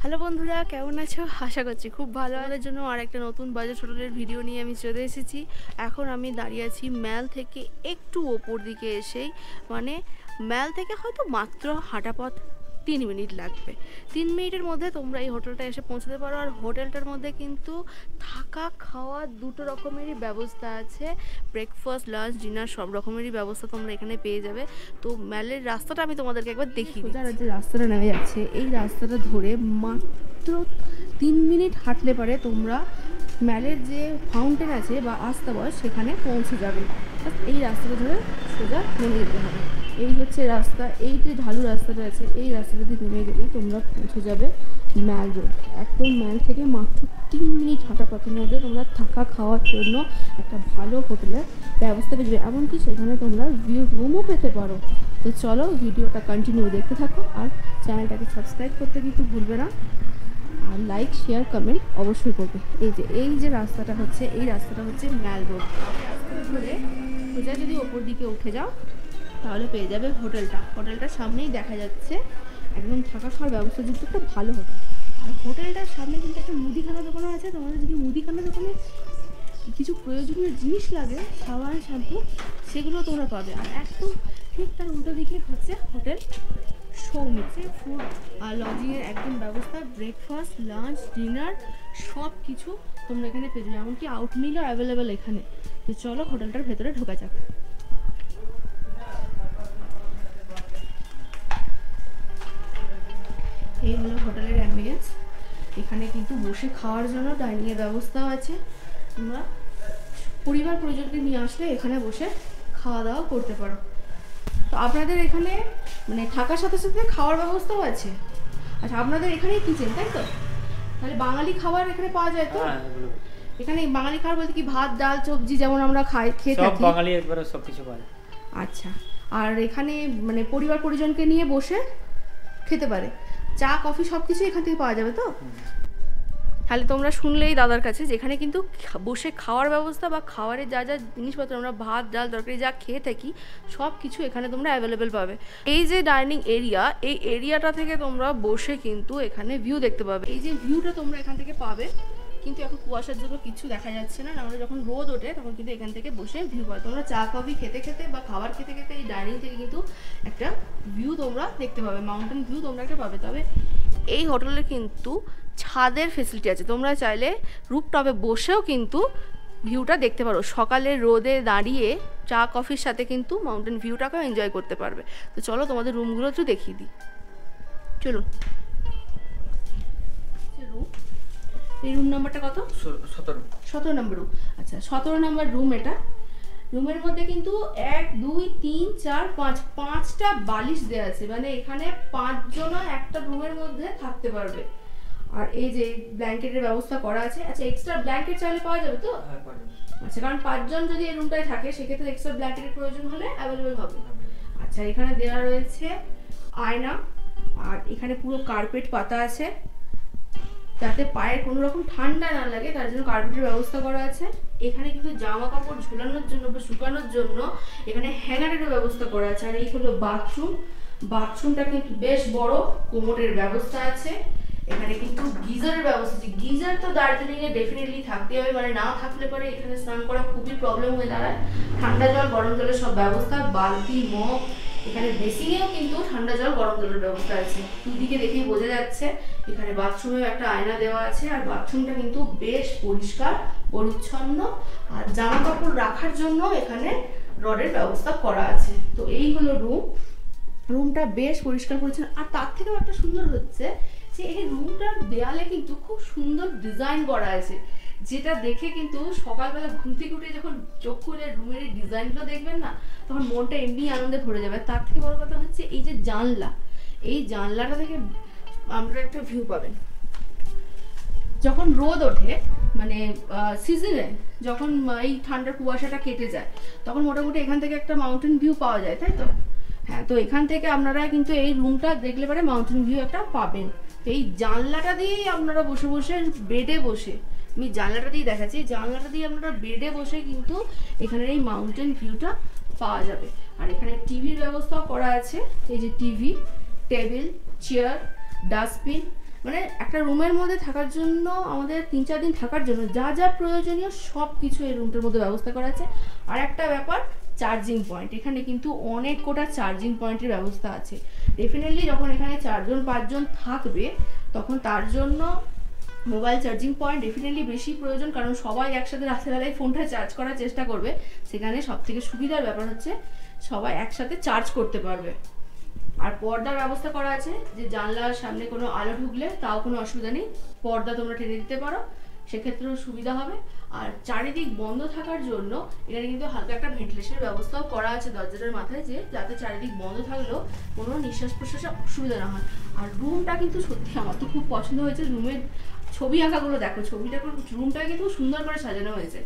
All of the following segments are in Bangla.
হ্যালো বন্ধুরা, কেমন আছো? আশা করছি খুব ভালো। আমাদের জন্য আর একটা নতুন বাজার হোটেলের ভিডিও নিয়ে আমি চলে এসেছি। এখন আমি দাঁড়িয়ে আছি ম্যাল থেকে একটু ওপর দিকে এসেই, মানে ম্যাল থেকে হয়তো মাত্র হাঁটা পথ 3 মিনিট লাগবে। 3 মিনিটের মধ্যে তোমরা এই হোটেলটা এসে পৌঁছাতে পারো। আর হোটেলটার মধ্যে কিন্তু থাকা খাওয়া দুটো রকমেরই ব্যবস্থা আছে। ব্রেকফাস্ট, লাঞ্চ, ডিনার সব রকমেরই ব্যবস্থা তোমরা এখানে পেয়ে যাবে। তো ম্যালের রাস্তাটা আমি তোমাদেরকে একবার দেখিয়ে দিই। যে রাস্তাটা নেমে যাচ্ছে, এই রাস্তাটা ধরে মাত্র 3 মিনিট হাঁটলে পারে তোমরা ম্যালের যে ফাউন্টেন আছে বা আস্তাবল সেখানে পৌঁছে যাবে। এই রাস্তাটা ধরে সোজা নেমে যেতে হবে। এই হচ্ছে রাস্তা। এই যে ঢালু রাস্তাটা আছে, এই রাস্তাটা দিয়ে নেমে গেলেই তোমরা পৌঁছে যাবে ম্যাল রোড। একদম ম্যাল থেকে মাত্র 3 মিনিট হাঁটা পথের মধ্যে তোমরা থাকা খাওয়ার জন্য একটা ভালো হোটেলের ব্যবস্থা পেয়ে যাবে। এমনকি সেখানে তোমরা ভিউ রুমও পেতে পারো। তো চলো ভিডিওটা কন্টিনিউ দেখতে থাকো, আর চ্যানেলটাকে সাবস্ক্রাইব করতে কিন্তু ভুলবে না, আর লাইক শেয়ার কমেন্ট অবশ্যই করবে। এই যে রাস্তাটা হচ্ছে, এই রাস্তাটা হচ্ছে ম্যাল রোড। ধরে সোজা যদি ওপর দিকে উঠে যাও তাহলে পেয়ে যাবে হোটেলটা। হোটেলটার সামনেই দেখা যাচ্ছে একদম থাকা খাওয়ার ব্যবস্থাযুক্ত একটা ভালো হোটেল। আর হোটেলটার সামনে কিন্তু একটা মুদিখানা দোকানও আছে। তোমাদের যদি মুদিখানা দোকানে কিছু প্রয়োজনীয় জিনিস লাগে, সাবান, শ্যাম্পু, সেগুলো তোমরা পাবে। আর একদম ঠিক তার উল্টো দিকে হচ্ছে হোটেল সৌমিত্রে ফুড আর লজিংয়ের একদম ব্যবস্থা। ব্রেকফাস্ট, লাঞ্চ, ডিনার সব কিছু তোমরা এখানে পেয়ে যাবে। এমনকি আউটমিলও অ্যাভেলেবেল এখানে। তো চলো হোটেলটার ভেতরে ঢোকা যাক। এই হলো হোটেলের অ্যাম্বিয়েন্স। এখানে কিন্তু বসে খাওয়ার জন্য ডাইনিংয়ের ব্যবস্থাও আছে। তোমরা পরিবার পরিজনকে নিয়ে আসলে এখানে বসে খাওয়া দাওয়া করতে পারো। তো আপনাদের এখানে মানে থাকার সাথে সাথে খাওয়ার ব্যবস্থাও আছে। আচ্ছা, আপনাদের এখানেই কিচেন, তাই তো? তাহলে বাঙালি খাবার এখানে পাওয়া যায় তো? এখানে বাঙালি খাবার বলতে কি ভাত, ডাল, সবজি যেমন আমরা খেয়ে থাকি, সব বাঙালি একবারে সব কিছু পায়। আচ্ছা, আর এখানে মানে পরিবার পরিজনকে নিয়ে বসে খেতে পারে। চা, কফি সব কিছু এখান থেকে পাওয়া যাবে তো? তাহলে তোমরা শুনলেই দাদার কাছে, যেখানে কিন্তু বসে খাওয়ার ব্যবস্থা বা খাওয়ারের যা যা জিনিসপত্র আমরা ভাত, ডাল, তরকারি যা খেয়ে থাকি সব কিছু এখানে তোমরা অ্যাভেলেবেল পাবে। এই যে ডাইনিং এরিয়া, এই এরিয়াটা থেকে তোমরা বসে কিন্তু এখানে ভিউ দেখতে পাবে। এই যে ভিউটা তোমরা এখান থেকে পাবে, কিন্তু এখন কুয়াশার জন্য কিছু দেখা যাচ্ছে না। আমরা যখন রোদ ওঠে তখন কিন্তু এখান থেকে বসে ভিউ পাবে। তোমরা চা কফি খেতে খেতে বা খাবার খেতে খেতে এই ডাইনিং থেকে কিন্তু একটা ভিউ তোমরা দেখতে পাবে, মাউন্টেন ভিউ তোমরা একটা পাবে। তবে এই হোটেলে কিন্তু ছাদের ফেসিলিটি আছে। তোমরা চাইলে রুফটপে বসেও কিন্তু ভিউটা দেখতে পারো। সকালে রোদে দাঁড়িয়ে চা কফির সাথে কিন্তু মাউন্টেন ভিউটাকেও এনজয় করতে পারবে। তো চলো তোমাদের রুমগুলো একটু দেখিয়ে দিই, চলুন। রুম, এই রুম নাম্বারটা কত? 17 নম্বর রুম। আচ্ছা, 17 নম্বর রুম এটা। রুমের মধ্যে কিন্তু 1 2 3 4 5 5টা বালিশ দেওয়া আছে। মানে এখানে 5 জন একটা রুমের মধ্যে থাকতে পারবে। আর এই যে ব্ল্যাঙ্কেটের ব্যবস্থা করা আছে। আচ্ছা, এক্সট্রা ব্ল্যাঙ্কেট চাইলে পাওয়া যাবে তো? হ্যাঁ, পাওয়া যাবে। আচ্ছা, কারণ 5 জন যদি এই রুমটায় থাকে সেক্ষেত্রে এক্সট্রা ব্ল্যাঙ্কেটের প্রয়োজন হলে অ্যাভেলেবেল হবে। আচ্ছা, এখানে দেওয়া রয়েছে আয়না, আর এখানে পুরো কার্পেট পাতা আছে যাতে পায়ে কোনো রকম ঠান্ডা না লাগে, তার জন্য কার্পেটের ব্যবস্থা করা আছে। এখানে কিন্তু জামা কাপড় ঝোলানোর জন্য বা শুকানোর জন্য এখানে হ্যাঙ্গারেরও ব্যবস্থা করা আছে। আর এই হলো বাথরুম। বাথরুমটা কিন্তু বেশ বড়, কোমোডের ব্যবস্থা আছে। এখানে কিন্তু গিজারের ব্যবস্থা আছে। গিজার তো দার্জিলিং এ ডেফিনেটলি থাকতে হবে, মানে না থাকলে পরে এখানে স্নান করা খুবই প্রবলেম হয়ে দাঁড়ায়। ঠান্ডা জল, গরম জলের সব ব্যবস্থা, বালতি, মগ। এখানে বেসিনেও কিন্তু ঠান্ডা জল, গরম জলের ব্যবস্থা আছে। দুদিকে দেখেই বোঝা যাচ্ছে। এখানে বাথরুমেও একটা আয়না দেওয়া আছে। আর বাথরুমটা কিন্তু বেশ পরিষ্কার পরিচ্ছন্ন। আর জামা কাপড় রাখার জন্য এখানে রডের ব্যবস্থা করা আছে। তো এই হলো রুম। রুমটা বেশ পরিষ্কার পরিচ্ছন্ন। আর তার থেকেও একটা সুন্দর হচ্ছে যে এই রুমটার দেয়ালে কিন্তু খুব সুন্দর ডিজাইন করা আছে, যেটা দেখে কিন্তু সকালবেলা ঘুম থেকে উঠে যখন চোখ খুলে রুমের এই ডিজাইনগুলো দেখবেন না, তখন মনটা এমনি আনন্দে ভরে যাবে। তার থেকে বড় কথা হচ্ছে এই যে জানলা, এই জানলাটা থেকে আমরা একটা ভিউ পাবেন। যখন রোদ ওঠে, মানে সিজনে যখন এই ঠান্ডার কুয়াশাটা কেটে যায়, তখন মোটামুটি এখান থেকে একটা মাউন্টেন ভিউ পাওয়া যায়, তাই তো? হ্যাঁ, তো এখান থেকে আপনারা কিন্তু এই রুমটা দেখলে পরে মাউন্টেন ভিউ একটা পাবেন। এই জানলাটা দিয়েই আপনারা বসে বসে বেডে বসে, আমি জানলাটা দিয়ে দেখাচ্ছি, জানলাটা দিয়ে আপনারা বেডে বসে কিন্তু এখানের এই মাউন্টেন ভিউটা পাওয়া যাবে। আর এখানে টিভির ব্যবস্থাও করা আছে। এই যে টিভি, টেবিল, চেয়ার, ডাস্টবিন, মানে একটা একটা রুমের মধ্যে থাকার জন্য আমাদের 3-4 দিন থাকার জন্য যা যা প্রয়োজনীয় সব কিছু এই রুমটার মধ্যে ব্যবস্থা করা আছে। আর একটা ব্যাপার, চার্জিং পয়েন্ট। এখানে কিন্তু অনেক কোটা চার্জিং পয়েন্টের ব্যবস্থা আছে। ডেফিনেটলি যখন এখানে 4-5 জন থাকবে তখন তার জন্য মোবাইল চার্জিং পয়েন্ট ডেফিনেটলি বেশি প্রয়োজন, কারণ সবাই একসাথে রাত্রেবেলায় ফোনটা চার্জ করার চেষ্টা করবে। সেখানে সবথেকে সুবিধার ব্যাপার হচ্ছে সবাই একসাথে চার্জ করতে পারবে। আর পর্দার ব্যবস্থা করা আছে, যে জানলার সামনে কোনো আলো ঢুকলে তাও কোনো অসুবিধা নেই, পর্দা তোমরা টেনে দিতে পারো, সেক্ষেত্রেও সুবিধা হবে। আর চারিদিক বন্ধ থাকার জন্য এখানে কিন্তু হালকা একটা ভেন্টিলেশনের ব্যবস্থাও করা আছে দরজাটার মাথায়, যে যাতে চারিদিক বন্ধ থাকলেও কোনো নিঃশ্বাস প্রশ্বাসে অসুবিধা না হয়। আর রুমটা কিন্তু সত্যি আমার তো খুব পছন্দ হয়েছে। রুমের ছবি আঁকাগুলো দেখো, রুমটা কিন্তু সুন্দর করে সাজানো হয়েছে।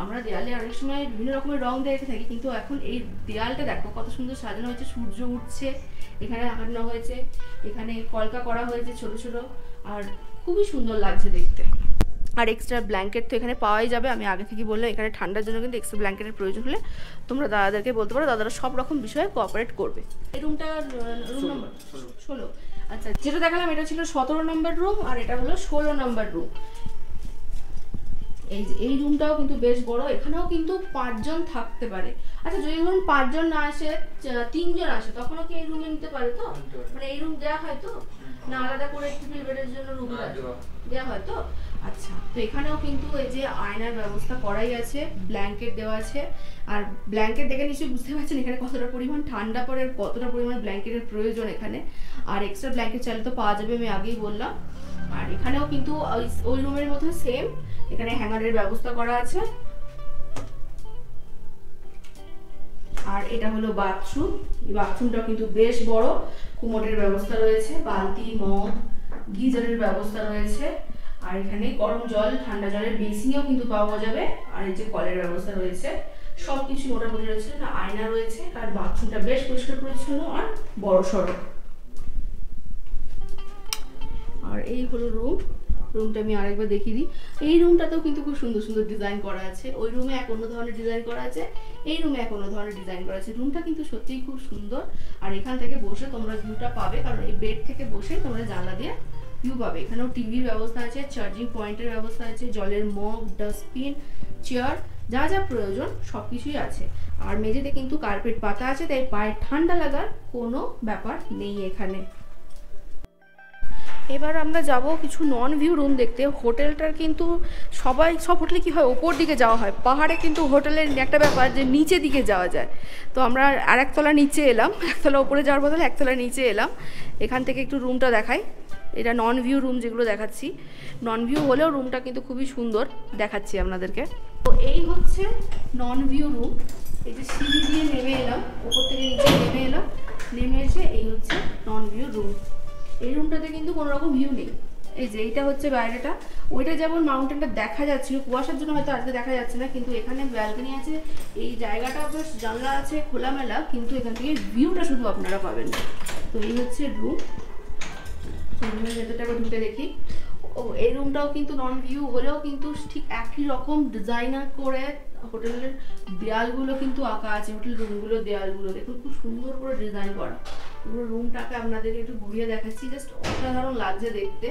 আমরা দেয়ালে অনেক সময় বিভিন্ন রকমের রং দেখে থাকি, কিন্তু এখন এই দেয়ালটা দেখো কত সুন্দর সাজানো হয়েছে। সূর্য উঠছে, এখানে আঁকানো হয়েছে, এখানে কলকা করা হয়েছে ছোট ছোট, আর খুবই সুন্দর লাগছে দেখতে। আর এক্সট্রা ব্ল্যাঙ্কেট তো এখানে পাওয়াই যাবে। আমি আগে থেকে বললাম এখানে ঠান্ডার জন্য কিন্তু এক্সট্রা ব্ল্যাঙ্কেটের প্রয়োজন হলে তোমরা দাদাদেরকে বলতে পারো, দাদারা সব রকম বিষয়ে কোঅপারেট করবে। এই রুমটা রুম নম্বর 16। আচ্ছা, যেটা দেখালাম এটা ছিল 17 নম্বর রুম, আর এটা হলো 16 নম্বর রুম। এই রুমটাও কিন্তু বেশ বড়, এখানেও কিন্তু 5 জন থাকতে পারে। আচ্ছা, যদি ধরুন 5 জন না আসে, 3 জন আসে, তখনও কি এই রুমে নিতে পারে তো? মানে এই রুম দেওয়া হয় তো, না আলাদা করে ট্রিপল বেডের জন্য রুম দেওয়া হয় তো? আচ্ছা, তো এখানেও কিন্তু এই যে আয়নার ব্যবস্থা করাই আছে, ব্ল্যাঙ্কেট দেওয়া আছে। আর ব্ল্যাঙ্কেট দেখে নিশ্চয়ই বুঝতে পারছেন এখানে কতটা পরিমাণ ঠান্ডা পড়ে আর কতটা পরিমাণ ব্ল্যাঙ্কেটের প্রয়োজন এখানে। আর এক্সট্রা ব্ল্যাঙ্কেট চাইলে তো পাওয়া যাবে, আমি আগেই বললাম। আর এখানেও কিন্তু ওই রুমের মতো সেম, এখানে হ্যাঙ্গারের ব্যবস্থা করা আছে। আর এটা হলো বাথরুম। এই বাথরুমটাও কিন্তু বেশ বড়, কুমোটের ব্যবস্থা রয়েছে, বালতি, মগ, গিজারের ব্যবস্থা রয়েছে। আর এখানে গরম জল, ঠান্ডা জলের বেসিনও কিন্তু পাওয়া যাবে। আর এই যে কলের ব্যবস্থা রয়েছে, সবকিছু মোটামুটি রয়েছে। না, আয়না রয়েছে। আর বাথরুমটা বেশ পরিষ্কার পরিচ্ছন্ন আর বড় সড়ো। আর এই হলো রুমটা আমি আরেকবার দেখিয়ে দিই। এই রুমটাতেও কিন্তু খুব সুন্দর সুন্দর ডিজাইন করা আছে। ওই রুমে এক অন্য ধরনের ডিজাইন করা আছে, এই রুমে এক অন্য ধরনের ডিজাইন করা আছে। রুমটা কিন্তু সত্যিই খুব সুন্দর। আর এখান থেকে বসে তোমরা ভিউটা পাবে, কারণ এই বেড থেকে বসে তোমরা জানলা দিয়ে ভিউ পাবে। এখানেও টিভির ব্যবস্থা আছে, চার্জিং পয়েন্টের ব্যবস্থা আছে, জলের মগ, ডাস্টবিন, চেয়ার, যা যা প্রয়োজন সব কিছুই আছে। আর মেঝেতে কিন্তু কার্পেট পাতা আছে, তাই পায়ে ঠান্ডা লাগার কোনো ব্যাপার নেই এখানে। এবার আমরা যাব কিছু নন ভিউ রুম দেখতে। হোটেলটার কিন্তু সব হোটেলে কি হয়, ওপর দিকে যাওয়া হয়। পাহাড়ে কিন্তু হোটেলের একটা ব্যাপার যে নিচে দিকে যাওয়া যায়। তো আমরা আর একতলা নিচে এলাম, একতলা উপরে যাওয়ার বদলে একতলা নিচে এলাম। এখান থেকে একটু রুমটা দেখাই। এটা নন ভিউ রুম যেগুলো দেখাচ্ছি, নন ভিউ হলেও রুমটা কিন্তু খুবই সুন্দর, দেখাচ্ছি আপনাদেরকে। তো এই হচ্ছে নন ভিউ রুম। এই যে সিঁড়ি দিয়ে নেমে এলাম, ওপর থেকে নিচে নেমে এলাম, নেমে এসে এই হচ্ছে নন ভিউ রুম। এই রুমটাতে কিন্তু কোনো রকম ভিউ নেই। এই যে এইটা হচ্ছে বাইরেটা, ওইটা যেমন মাউন্টেনটা দেখা যাচ্ছিল, কুয়াশার জন্য হয়তো আজকে দেখা যাচ্ছে না, কিন্তু এখানে ব্যালকনি আছে। এই জায়গাটা বেশ জানলা আছে, খোলামেলা, কিন্তু এখান থেকে ভিউটা শুধু আপনারা পাবেন। তো এই হচ্ছে রুম। রুমের ভেতরটাকে ঢুকে দেখি। ও, এই রুমটাও কিন্তু নন ভিউ হলেও কিন্তু ঠিক একই রকম ডিজাইনার করে হোটেলের দেয়ালগুলো কিন্তু আঁকা আছে। হোটেল রুমগুলো দেয়ালগুলো দেখুন খুব সুন্দর করে ডিজাইন করা। পুরো রুমটাকে আপনাদেরকে একটু ঘুরিয়ে দেখাচ্ছি, জাস্ট অসাধারণ লাগছে দেখতে।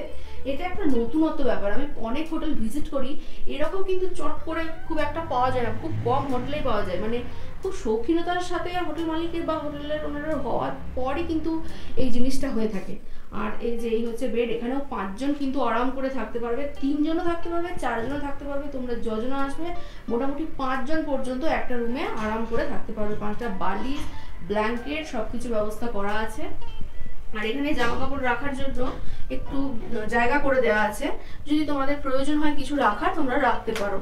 এটা একটা নতুনত্ব ব্যাপার। আমি অনেক হোটেল ভিজিট করি, এরকম কিন্তু চট করে খুব একটা পাওয়া যায় না, খুব কম হোটেলেই পাওয়া যায়। মানে খুব শৌখিনতার সাথে হোটেল মালিকের বা হোটেলের ওনারা হওয়ার পরই কিন্তু এই জিনিসটা হয়ে থাকে। আর এই যে এই হচ্ছে বেড, এখানেও 5 জন কিন্তু আরাম করে থাকতে পারবে, 3 জনও থাকতে পারবে, 4 জনও থাকতে পারবে। তোমরা যজন আসবে মোটামুটি 5 জন পর্যন্ত একটা রুমে আরাম করে থাকতে পারবে। 5টা বালিশ, ব্ল্যাঙ্কেট সবকিছু ব্যবস্থা করা আছে। আর এখানে জামা কাপড় রাখার জন্য একটু জায়গা করে দেওয়া আছে, যদি তোমাদের প্রয়োজন হয় কিছু রাখার তোমরা রাখতে পারো।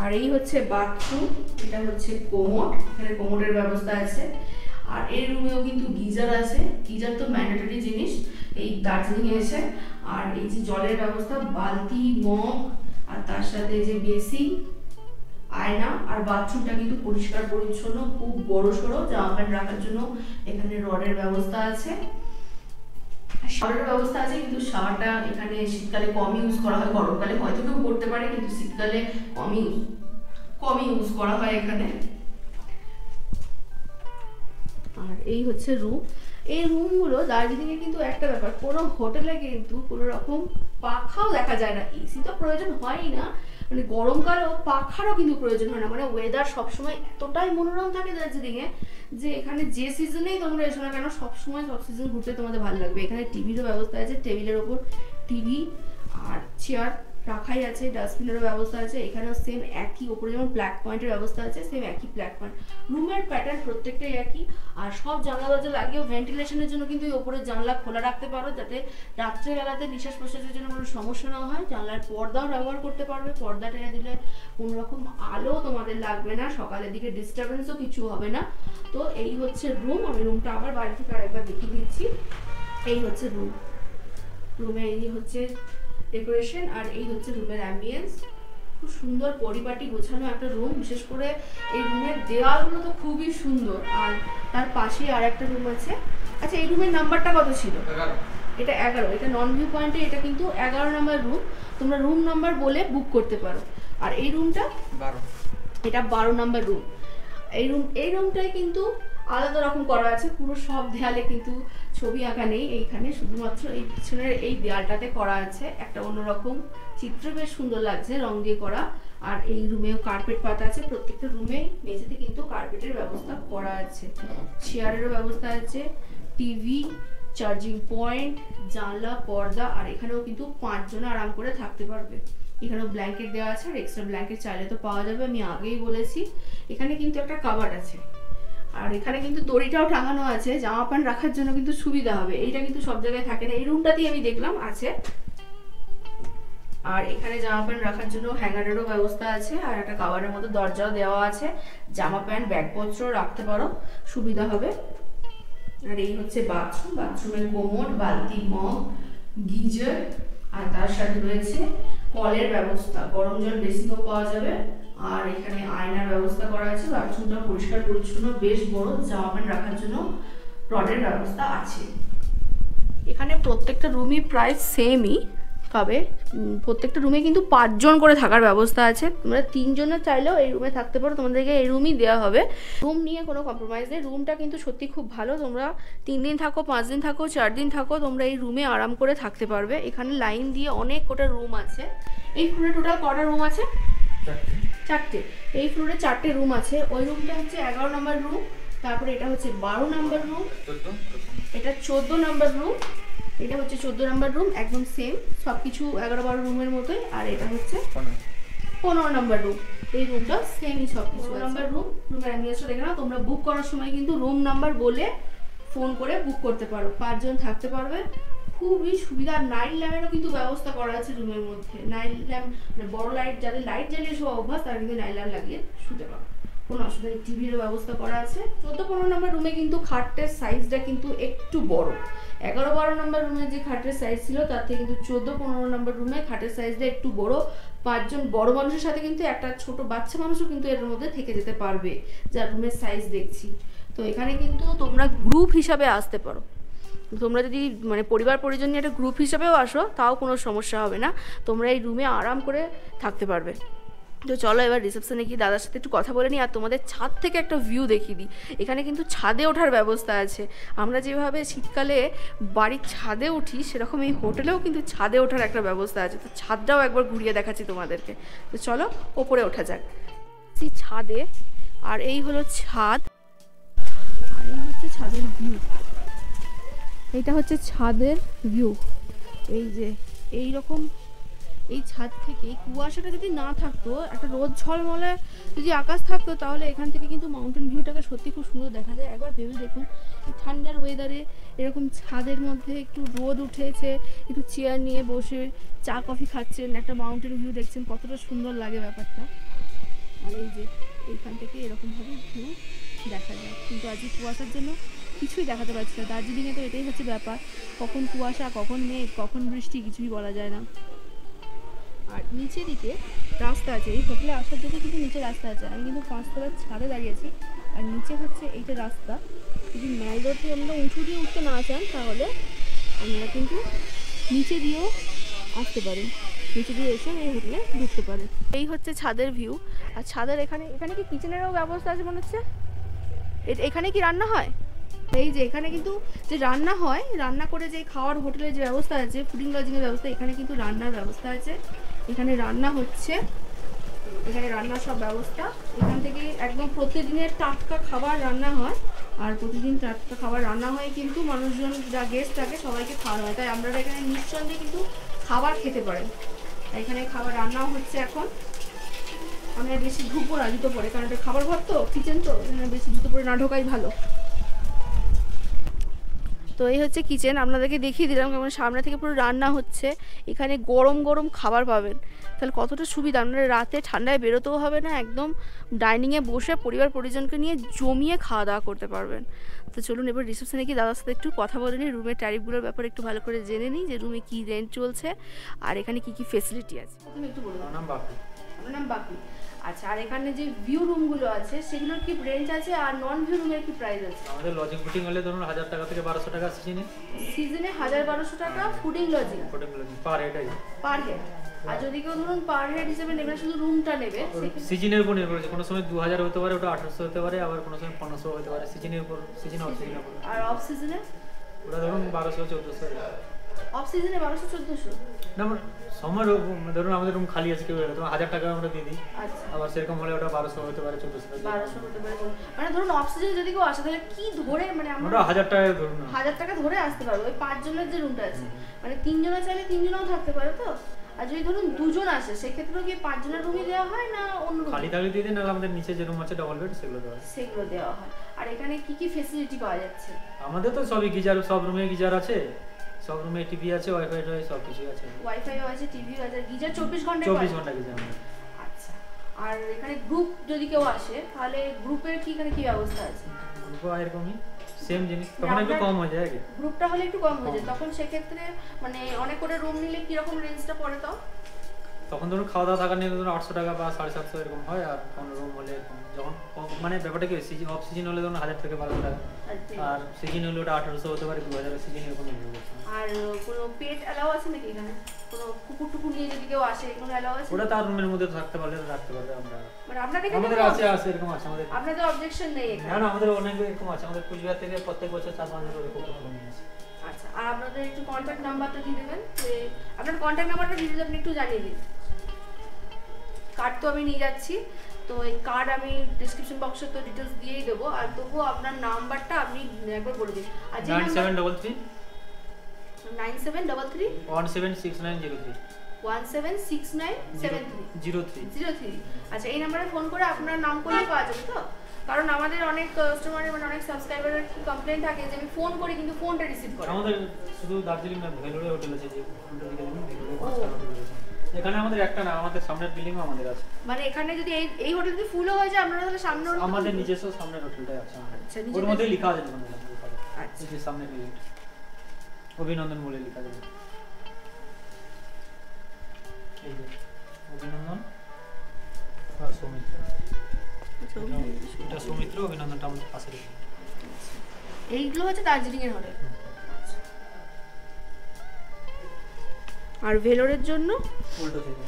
আর এই হচ্ছে বাথরুম, এটা হচ্ছে কোমোড, এখানে কোমোডের ব্যবস্থা আছে। আর এই রুমেও কিন্তু গিজার আছে, গিজার তো ম্যান্ডেটরি জিনিস এই দার্জিলিং এ এসে। আর এই যে জলের ব্যবস্থা, বালতি, মগ, আর তার সাথে যে বেসিন, আয়না। আর বাথরুমটা কিন্তু পরিষ্কার পরিচ্ছন্ন, খুব বড় সড়ো। জামা প্যান্ট রাখার জন্য এখানে রডের ব্যবস্থা আছে, শাওয়ারের ব্যবস্থা আছে। কিন্তু শাওয়ারটা এখানে শীতকালে কম ইউজ করা হয়, গরমকালে হয়তো কেউ করতে পারে, কিন্তু শীতকালে কম ইউজ করা হয় এখানে। আর এই হচ্ছে রুম। এই রুমগুলো দার্জিলিংয়ে কিন্তু একটা ব্যাপার, কোনো হোটেলে কিন্তু কোনো রকম পাখাও দেখা যায় না। এসি তো প্রয়োজন হয়ই না, মানে গরমকালেও পাখারও কিন্তু প্রয়োজন হয় না। মানে ওয়েদার সবসময় এতটাই মনোরম থাকে দার্জিলিংয়ে যে এখানে যে সিজনেই তোমরা এসো না কেন সবসময় সব সিজন ঘুরতে তোমাদের ভালো লাগবে। এখানে টিভিরও ব্যবস্থা আছে, টেবিলের ওপর টিভি আর চেয়ার রাখাই আছে, ডাস্টবিনেরও ব্যবস্থা আছে। এখানেও সেম একই, ওপরে যেমন ব্ল্যাক পয়েন্টের ব্যবস্থা আছে সেম একই ব্ল্যাক পয়েন্ট। রুমের প্যাটার্ন প্রত্যেকটাই একই। আর সব জানলা দরজা লাগিয়েও ভেন্টিলেশনের জন্য কিন্তু ওপরে জানলা খোলা রাখতে পারো, যাতে রাত্রেবেলাতে নিঃশ্বাস প্রশ্বাসের জন্য কোনো সমস্যা না হয়। জানলার পর্দাও ব্যবহার করতে পারবে, পর্দা টেনে দিলে কোনো রকম আলো তোমাদের লাগবে না, সকালের দিকে ডিস্টারবেন্সও কিছু হবে না। তো এই হচ্ছে রুম। আমি রুমটা আবার বাড়ি থেকে আরেকবার দেখিয়ে দিচ্ছি। এই হচ্ছে রুম, রুমে এই হচ্ছে ডেকোরেশন আর এই হচ্ছে রুমের অ্যাম্বিয়েন্স। খুব সুন্দর পরিপাটি গোছানো একটা রুম। বিশেষ করে এই রুমের দেওয়ালগুলো তো খুবই সুন্দর। আর তার পাশে আর একটা রুম আছে। আচ্ছা, এই রুমের নাম্বারটা কত ছিল? এটা 11। এটা নন ভিউ পয়েন্টে, এটা কিন্তু 11 নাম্বার রুম। তোমরা রুম নাম্বার বলে বুক করতে পারো। আর এই রুমটা 12, এটা 12 নাম্বার রুম। এই রুমটাই কিন্তু আলাদা রকম করা আছে। পুরো সব দেয়ালে কিন্তু ছবি আঁকা নেই, এইখানে শুধুমাত্র এই পিছনের এই দেয়ালটাতে করা আছে একটা অন্যরকম চিত্র। বেশ সুন্দর লাগছে রং দিয়ে করা। আর এই রুমেও কার্পেট পাতা আছে। প্রত্যেকটা রুমে মেঝেতে কিন্তু কার্পেটের ব্যবস্থা করা আছে, চেয়ারেরও ব্যবস্থা আছে, টিভি, চার্জিং পয়েন্ট, জানলা, পর্দা। আর এখানেও কিন্তু 5 জন আরাম করে থাকতে পারবে। এখানেও ব্ল্যাঙ্কেট দেওয়া আছে, আর এক্সট্রা ব্ল্যাঙ্কেট চাইলে তো পাওয়া যাবে, আমি আগেই বলেছি। এখানে কিন্তু একটা কাবার্ড আছে, আর এখানে কিন্তু দড়িটাও টাঙানো আছে, জামা প্যান্ট রাখার জন্য কিন্তু সুবিধা হবে। এইটা কিন্তু সব জায়গায় থাকে না, এই রুমটাতেই আমি দেখলাম আছে। আর এখানে জামা প্যান্ট রাখার জন্য হ্যাঙ্গারেরও ব্যবস্থা আছে, আর একটা কাবারের মতো দরজাও দেওয়া আছে, জামা প্যান্ট ব্যাগপত্র রাখতে পারো, সুবিধা হবে। আর এই হচ্ছে বাথরুম। বাথরুমের কোমোড, বালতি, মগ, গিজার, আর তার সাথে রয়েছে কলের ব্যবস্থা, গরম জল বেসিনও পাওয়া যাবে। আর এখানে আয়নার ব্যবস্থা করা আছে। বাথরুমটা পরিষ্কার পরিচ্ছন্ন, বেশ বড়। জামা প্যান্ট রাখার জন্য রডের ব্যবস্থা আছে। এখানে প্রত্যেকটা রুমই প্রায় সেমই, তবে প্রত্যেকটা রুমে কিন্তু 5 জন করে থাকার ব্যবস্থা আছে। তোমরা 3 জনের চাইলেও এই রুমে থাকতে পারো, তোমাদেরকে এই রুমই দেওয়া হবে। রুম নিয়ে কোনো কম্প্রোমাইজ নেই। রুমটা কিন্তু সত্যি খুব ভালো। তোমরা 3 দিন থাকো, 5 দিন থাকো, 4 দিন থাকো, তোমরা এই রুমে আরাম করে থাকতে পারবে। এখানে লাইন দিয়ে অনেক কটা রুম আছে। এই ফ্লোরে টোটাল কটা রুম আছে? 4টে। এই ফ্লোরে 4টে রুম আছে। ওই রুমটা হচ্ছে 11 নম্বর রুম, তারপরে এটা হচ্ছে 12 নম্বর রুম, এটা 14 নম্বর রুম, এটা হচ্ছে 14 নম্বর রুম, একদম সেম সবকিছু 11-12 রুমের মতোই। আর এটা হচ্ছে 15 নম্বর রুম। এই রুমটা সেমই সবকিছু। 15 নম্বর রুম, রুমের অ্যাম্বিয়েন্সটা দেখে নাও। তোমরা বুক করার সময় কিন্তু রুম নাম্বার বলে ফোন করে বুক করতে পারো। 5 জন থাকতে পারবে, খুবই সুবিধা। নাইট ল্যাম্পেরও কিন্তু ব্যবস্থা করা আছে রুমের মধ্যে। নাইট ল্যাম্প মানে বড় লাইট, যাদের লাইট জ্বালিয়ে শোয়া অভ্যাস তারা কিন্তু নাইট ল্যাম্প লাগিয়ে শুতে পারো, কোনো অসুবিধা নেই। টিভিরও ব্যবস্থা করা আছে। 14-15 নম্বর রুমে কিন্তু খাটের সাইজটা কিন্তু একটু বড়। 11-12 নম্বর রুমে যে খাটের সাইজ ছিল তার থেকে কিন্তু 14-15 নম্বর রুমে খাটের সাইজটা একটু বড়। 5 জন বড় মানুষের সাথে কিন্তু একটা ছোট বাচ্চা মানুষও কিন্তু এর মধ্যে থেকে যেতে পারবে, যার রুমের সাইজ দেখছি। তো এখানে কিন্তু তোমরা গ্রুপ হিসাবে আসতে পারো। তোমরা যদি মানে পরিবার পরিজন নিয়ে একটা গ্রুপ হিসাবেও আসো তাও কোনো সমস্যা হবে না, তোমরা এই রুমে আরাম করে থাকতে পারবে। তো চলো এবার রিসেপশনে গিয়ে দাদার সাথে একটু কথা বলে নিই, আর তোমাদের ছাদ থেকে একটা ভিউ দেখিয়ে দিই। এখানে কিন্তু ছাদে ওঠার ব্যবস্থা আছে। আমরা যেভাবে শীতকালে বাড়ির ছাদে উঠি, সেরকম এই হোটেলেও কিন্তু ছাদে ওঠার একটা ব্যবস্থা আছে। তো ছাদটাও একবার ঘুরিয়ে দেখাচ্ছি তোমাদেরকে। তো চলো ওপরে ওঠা যাক। ছাদে, আর এই হলো ছাদ, আর এই হচ্ছে ছাদের ভিউ। এইটা হচ্ছে ছাদের ভিউ। এই যে এই রকম এই ছাদ থেকে কুয়াশাটা যদি না থাকতো, একটা রোদ ঝলমলে যদি আকাশ থাকতো, তাহলে এখান থেকে কিন্তু মাউন্টেন ভিউটাকে সত্যি খুব সুন্দর দেখা যায়। একবার ভেবে দেখুন, এই ঠান্ডার ওয়েদারে এরকম ছাদের মধ্যে একটু রোদ উঠেছে, একটু চেয়ার নিয়ে বসে চা কফি খাচ্ছেন, একটা মাউন্টেন ভিউ দেখছেন, কতটা সুন্দর লাগে ব্যাপারটা। আর এই যে এইখান থেকে এরকমভাবে ভিউ দেখা যায়। কিন্তু আজকে কুয়াশার জন্য কিছুই দেখাতে পারছি না। দার্জিলিংয়ে তো এটাই হচ্ছে ব্যাপার, কখন কুয়াশা, কখন মেঘ, কখন বৃষ্টি, কিছুই বলা যায় না। আর নিচে দিকে রাস্তা আছে, এই হোটেলে আসার জন্য কিন্তু নিচে রাস্তা আছে। আমি কিন্তু 5 তলার ছাদে দাঁড়িয়েছি, আর নিচে হচ্ছে এইটা রাস্তা। যদি ম্যাল রোড থেকে আমরা উঁচু দিয়ে উঠতে না চান, তাহলে আপনারা কিন্তু নিচে দিয়েও আসতে পারেন, নিচে দিয়ে এসে এই হোটেলে ঢুকতে পারেন। এই হচ্ছে ছাদের ভিউ। আর ছাদের এখানে কি কিচেনেরও ব্যবস্থা আছে মনে হচ্ছে? এখানে কি রান্না হয়? এই যে এখানে কিন্তু যে রান্না হয়, রান্না করে যে খাওয়ার হোটেলের যে ব্যবস্থা আছে, ফুডিং লজিংয়ের ব্যবস্থা, এখানে কিন্তু রান্নার ব্যবস্থা আছে। এখানে রান্না হচ্ছে, এখানে রান্নার সব ব্যবস্থা। এখান থেকে একদম প্রতিদিনের টাটকা খাবার রান্না হয়, আর প্রতিদিন টাটকা খাবার রান্না হয় কিন্তু মানুষজন যা গেস্ট থাকে সবাইকে খাওয়ানো হয়। তাই আপনারা এখানে নিঃসন্দেহে কিন্তু খাবার খেতে পারেন। এখানে খাবার রান্নাও হচ্ছে এখন। আমরা বেশি ঢুকবো না জুতো পরে, কারণ এটা খাবার ঘর তো, কিচেন তো, এখানে বেশি জুতো পরে না ঢোকাই ভালো। তো এই হচ্ছে কিচেন, আপনাদেরকে দেখিয়ে দিলাম কেমন সামনে থেকে পুরো রান্না হচ্ছে। এখানে গরম গরম খাবার পাবেন, তাহলে কতটা সুবিধা। আপনারা রাতে ঠান্ডায় বেরোতেও হবে না, একদম ডাইনিংয়ে বসে পরিবার পরিজনকে নিয়ে জমিয়ে খাওয়া দাওয়া করতে পারবেন। তো চলুন এবার রিসেপশনে গিয়ে দাদার সাথে একটু কথা বলে নিই, রুমের ট্যারিফগুলোর ব্যাপারে একটু ভালো করে জেনে নিই, যে রুমে কী রেন্ট চলছে আর এখানে কী কী ফেসিলিটি আছে। প্রথমে একটু বলুন। আমার নাম বাপি। আমার নাম বাপি। আচ্ছা, আর এখানে যে ভিউ রুমগুলো আছে সেগুলোর কি রেঞ্জ আছে, আর নন ভিউ রুমের কি প্রাইস আছে? আমাদের লজিং ফুডিং হলে ধরুন 1000 টাকা থেকে 1200 টাকা সিজনে। সিজনে 1000-1200 টাকা fooding lodging per head. Per head. আর যদি কেউ ধরুন পার হেড হিসেবে নেবে, শুধু রুমটা নেবে, সিজনের উপর নির্ভর করে। কোনো সময় 2000 হতে পারে, ওটা 1800 হতে পারে, আবার কোনো সময় 1500 হতে পারে, সিজনের উপর, সিজন অফ সিজনের উপর। আর অফ সিজনে ওটা ধরুন 1200-1400। অফ সিজনে 1200-1400 না, সময় ধরুন আমাদের রুম খালি আছে, কেউ তোমার 1000 টাকা আমরা দিয়ে দিই। আচ্ছা, আবার সেরকম হলে ওটা 1200 হতে পারে, 1400 হতে পারে। মানে ধরুন অফ সিজনে যদি কেউ আসে তাহলে কি ধরে, মানে আমরা ওটা 1000 টাকা ধরুন, 1000 টাকা ধরে আসতে পারবো ওই 5 জনের যে রুমটা আছে। মানে 3 জনের চাইলে 3 জনও থাকতে পারে তো। আর যদি ধরুন 2 জন আসে সেক্ষেত্রেও কি 5 জনের রুমই দেওয়া হয় না অন্য রুম? খালি থাকলে দিয়ে দিন, নাহলে আমাদের নিচে যে রুম আছে ডাবল বেড, সেগুলো দেওয়া হয়। আর এখানে কি কি ফ্যাসিলিটি পাওয়া যাচ্ছে? আমাদের তো সবই গিজার, সব রুমে গিজার আছে, সব রুমে টিভি আছে, ওয়াইফাই সব কিছু আছে। ওয়াইফাইও আছে, টিভিও আছে, গিজার 24 ঘন্টা 24 ঘন্টা গিজার। আচ্ছা, আর এখানে গ্রুপ যদি কেউ আসে তাহলে গ্রুপের কি এখানে কি ব্যবস্থা আছে? গ্রুপও এরকমই সেম জিনিস, তখন একটু কম হয়ে যায়। গ্রুপটা হলে একটু কম হয়ে যায়, তখন সেক্ষেত্রে মানে অনেক করে রুম নিলে কি রকম রেঞ্জটা পড়ে? তখন ধরুন খাওয়া দাওয়া থাকা নিয়ে ধরুন 800 টাকা বা 750 এরকম হয়। আর কোনো রুম হলে যখন মানে ব্যাপারটা কি সিজন অফ সিজন হলে ধরুন 1000 থেকে 1200 টাকা, আর সিজন হলে ওটা 1800 হতে পারে, 2000 সিজন এরকম হবে। আর কোনো পেট অ্যালাউ আছে নাকি এখানে? কোনো কুকুর টুকুর নিয়ে যদি কেউ আসে কোনো অ্যালাউ আছে? ওটা তার রুমের মধ্যে থাকতে পারলে রাখতে পারবে। আমরা মানে আপনাদের এখানে আমাদের আছে এরকম আছে আমাদের। আপনাদের অবজেকশন নেই এখানে? না না, আমাদের অনেক এরকম আছে, আমাদের কুচবিহার থেকে প্রত্যেক বছর 4-5 জন করে কুকুর নিয়ে আসে। আচ্ছা, আর আপনাদের একটু কন্টাক্ট নাম্বারটা দিয়ে দেবেন, যে আপনার কন্টাক্ট নাম্বারটা দিয়ে দিলে আপনি একটু জানিয়ে দিন। কার্ড তো আমি নিয়ে যাচ্ছি, তো এই কার্ড আমি ডেসক্রিপশন বক্সে তো ডিটেলস দিয়েই দেবো, আর তবুও আপনার নাম্বারটা আপনি একবার বলে দিন। আর যে 9733 9733 176903 176973 আচ্ছা, এই নাম্বারে ফোন করে আপনার নাম করলে পাওয়া যাবে তো? কারণ আমাদের অনেক কাস্টমারের মানে অনেক সাবস্ক্রাইবারের কমপ্লেইন থাকে যে আমি ফোন করি কিন্তু ফোনটা রিসিভ করে। আমাদের শুধু দার্জিলিং না, ভেলোরে হোটেল আছে, যে এখানে আমাদের একটা না, আমাদের সামনের বিল্ডিংও আমাদের আছে। মানে এখানে যদি এই হোটেল যদি ফুল হয়ে যায় আপনারা তাহলে সামনে আমাদের নিজস্ব সামনের হোটেলটাই আছে। আচ্ছা, ওর মধ্যে লেখা আছে দোকানে। আচ্ছা, এই যে সামনের বিল্ডিং অভিনন্দন বলে লেখা আছে। এই যে অভিনন্দন আর সৌমিত্র, এটা সৌমিত্র, অভিনন্দনটা আমাদের পাশে রেখে। এইগুলো হচ্ছে দার্জিলিং এর হোটেল। আর ভেলোরের জন্য উল্টো দিকে।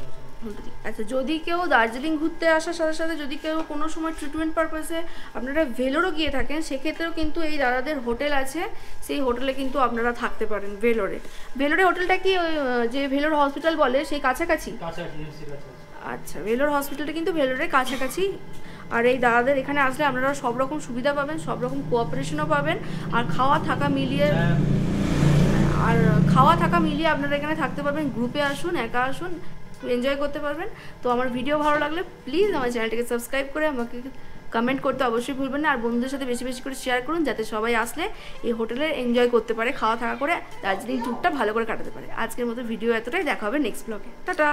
আচ্ছা, যদি কেউ দার্জিলিং ঘুরতে আসার সাথে সাথে যদি কেউ কোনো সময় ট্রিটমেন্ট পারপাসে আপনারা ভেলোরও গিয়ে থাকেন, সেক্ষেত্রেও কিন্তু এই দাদাদের হোটেল আছে, সেই হোটেলে কিন্তু আপনারা থাকতে পারেন। ভেলোরে হোটেলটা কি ওই যে ভেলোর হসপিটাল বলে সেই কাছাকাছি? আচ্ছা, ভেলোর হসপিটালটা কিন্তু ভেলোরের কাছাকাছি। আর এই দাদাদের এখানে আসলে আপনারা সব রকম সুবিধা পাবেন, সব রকম কোঅপারেশনও পাবেন, আর খাওয়া থাকা মিলিয়ে আপনারা এখানে থাকতে পারবেন। গ্রুপে আসুন, একা আসুন, এনজয় করতে পারবেন। তো আমার ভিডিও ভালো লাগলে প্লিজ আমার চ্যানেলটিকে সাবস্ক্রাইব করে আমাকে কমেন্ট করতে অবশ্যই ভুলবেন না, আর বন্ধুদের সাথে বেশি বেশি করে শেয়ার করুন, যাতে সবাই আসলে এই হোটেলে এনজয় করতে পারে, খাওয়া থাকা করে দার্জিলিং ট্যুরটা ভালো করে কাটাতে পারে। আজকের মতো ভিডিও এতটাই, দেখা হবে নেক্সট ব্লগে। টাটা।